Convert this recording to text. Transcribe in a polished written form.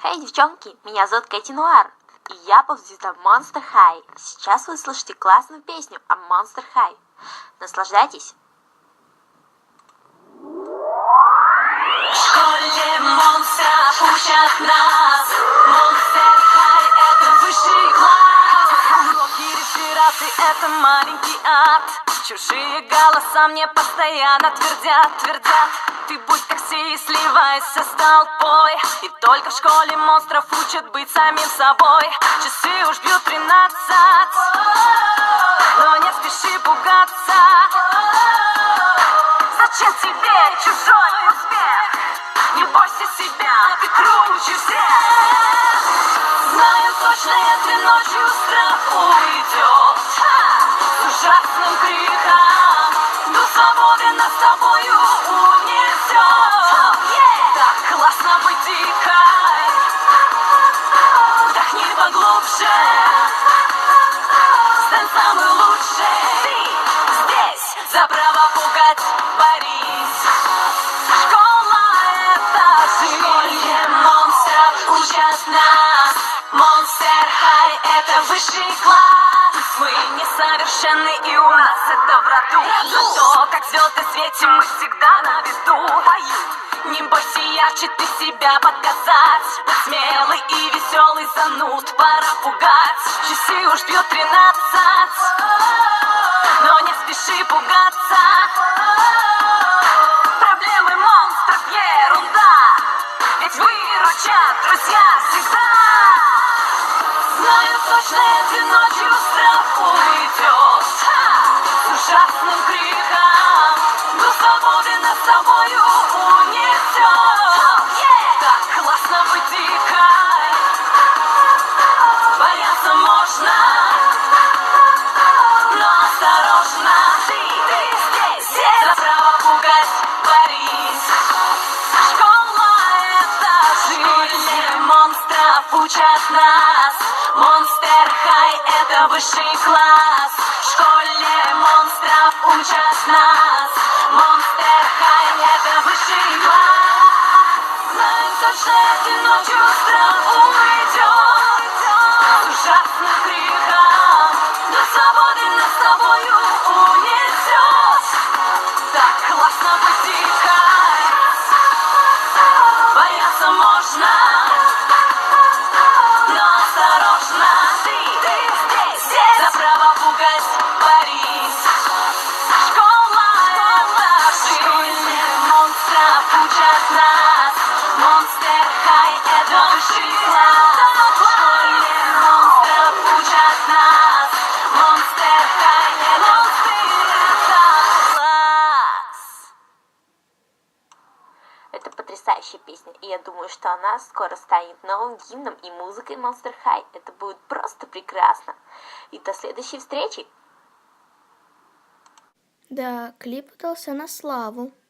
Эй, девчонки, меня зовут Кэти Нуар, и я поп-звезда Monster High. Сейчас вы слышите классную песню о Monster High. Наслаждайтесь! В школе монстров учат нас. Monster High — это высший класс. Уроки, рефераты — это маленький ад. Чужие голоса мне постоянно твердят: ты будь как все и сливайся с толпой. И только в школе монстров учат быть самим собой. Часы уж бьют 13, но не спеши пугаться. Зачем тебе чужой успех? Не бойся себя, ты круче всех. Знаю точно, если ночью страх уйдет с ужасным криком, до свободы нас с тобою унесет. Так классно быть дикой. Вдохни поглубже, стань самый лучший. Ты здесь за право пугать борись. Школа — это жизнь. В школе монстров учат нас. Monster High — это высший класс. Мы несовершенны, и у нас это в роду. Зато как звезды светим, мы всегда на виду. Не бойся ярче ты себя показать. Будь смелый и веселый, зануд пора пугать. Часы уж бьют 13, но не спеши пугаться. Проблемы монстров — ерунда, ведь выручат друзья всегда. Знаю точно, этой ночью страх уйдет с ужасным криком, до свободы нас с тобою унесет. Так классно быть дикой. Бояться можно, но осторожно. Ты здесь за право пугать борись. Школа — это жизнь. В школе монстров учат нас. Monster High — это высший класс. В школе монстров учат нас. Monster High — это высший класс. Знаем точно, этой ночью страх уйдет с ужасным криком, до свободы нас с тобою унесет. Так классно быть дикой. Бояться можно, но осторожно. Ты здесь за право пугать борись. Школа — это жизнь. В школе монстров учат нас. Monster High — это высший класс. В школе монстров учат нас. Monster High — это класс. Это потрясающая песня, и я думаю, что она скоро станет новым гимном и музыкой Monster High. Это будет просто прекрасно. И до следующей встречи! Да, клип удался на славу.